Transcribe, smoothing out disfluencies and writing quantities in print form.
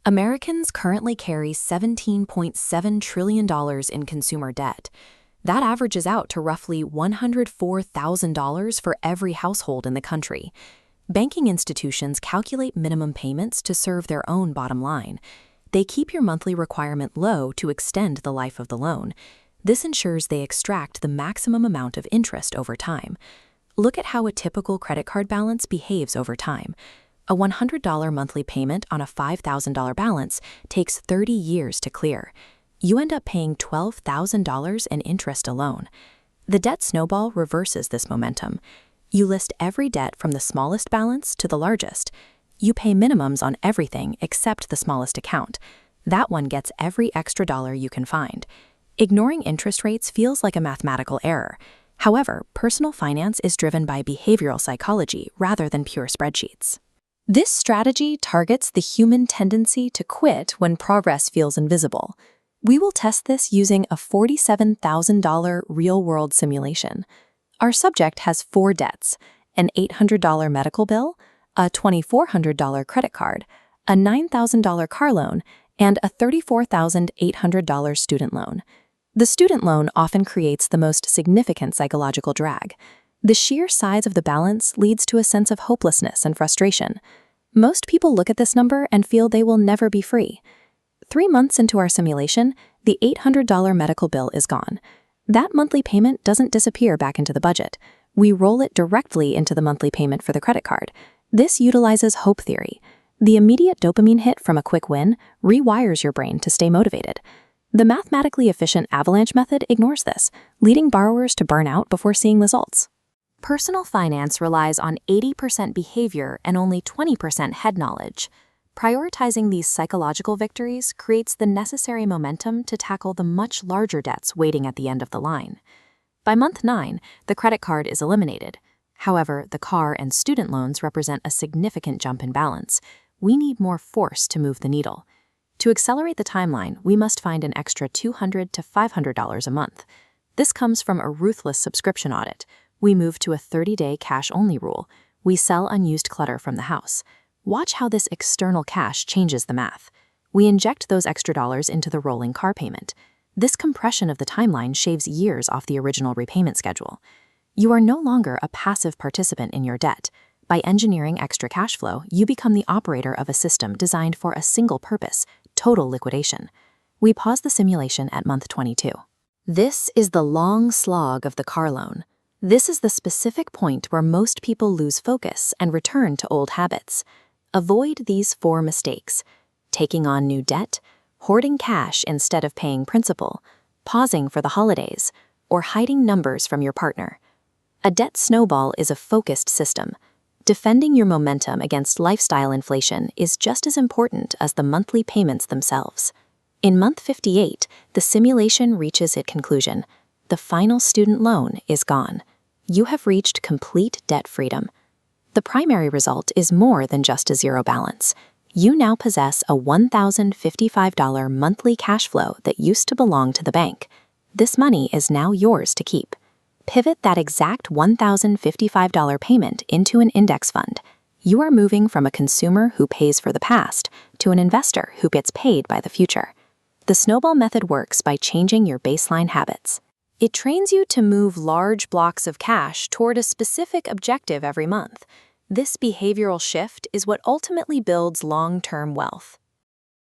Americans currently carry $17.7 trillion in consumer debt. That averages out to roughly $104,000 for every household in the country. Banking institutions calculate minimum payments to serve their own bottom line. They keep your monthly requirement low to extend the life of the loan. This ensures they extract the maximum amount of interest over time. Look at how a typical credit card balance behaves over time. A $100 monthly payment on a $5,000 balance takes 30 years to clear. You end up paying $12,000 in interest alone. The debt snowball reverses this momentum. You list every debt from the smallest balance to the largest. You pay minimums on everything except the smallest account. That one gets every extra dollar you can find. Ignoring interest rates feels like a mathematical error. However, personal finance is driven by behavioral psychology rather than pure spreadsheets. This strategy targets the human tendency to quit when progress feels invisible. We will test this using a $47,000 real-world simulation. Our subject has 4 debts: an $800 medical bill, a $2,400 credit card, a $9,000 car loan, and a $34,800 student loan. The student loan often creates the most significant psychological drag. The sheer size of the balance leads to a sense of hopelessness and frustration. Most people look at this number and feel they will never be free. 3 months into our simulation, the $800 medical bill is gone. That monthly payment doesn't disappear back into the budget. We roll it directly into the monthly payment for the credit card. This utilizes hope theory. The immediate dopamine hit from a quick win rewires your brain to stay motivated. The mathematically efficient avalanche method ignores this, leading borrowers to burn out before seeing results. Personal finance relies on 80% behavior and only 20% head knowledge. Prioritizing these psychological victories creates the necessary momentum to tackle the much larger debts waiting at the end of the line. By month 9, the credit card is eliminated. However, the car and student loans represent a significant jump in balance. We need more force to move the needle. To accelerate the timeline, we must find an extra $200 to $500 a month. This comes from a ruthless subscription audit. We move to a 30-day cash-only rule. We sell unused clutter from the house. Watch how this external cash changes the math. We inject those extra dollars into the rolling car payment. This compression of the timeline shaves years off the original repayment schedule. You are no longer a passive participant in your debt. By engineering extra cash flow, you become the operator of a system designed for a single purpose: total liquidation. We pause the simulation at month 22. This is the long slog of the car loan. This is the specific point where most people lose focus and return to old habits. Avoid these 4 mistakes: taking on new debt, hoarding cash instead of paying principal, pausing for the holidays, or hiding numbers from your partner. A debt snowball is a focused system. Defending your momentum against lifestyle inflation is just as important as the monthly payments themselves. In month 58, the simulation reaches its conclusion. The final student loan is gone. You have reached complete debt freedom. The primary result is more than just a zero balance. You now possess a $1,055 monthly cash flow that used to belong to the bank. This money is now yours to keep. Pivot that exact $1,055 payment into an index fund. You are moving from a consumer who pays for the past to an investor who gets paid by the future. The snowball method works by changing your baseline habits. It trains you to move large blocks of cash toward a specific objective every month. This behavioral shift is what ultimately builds long-term wealth.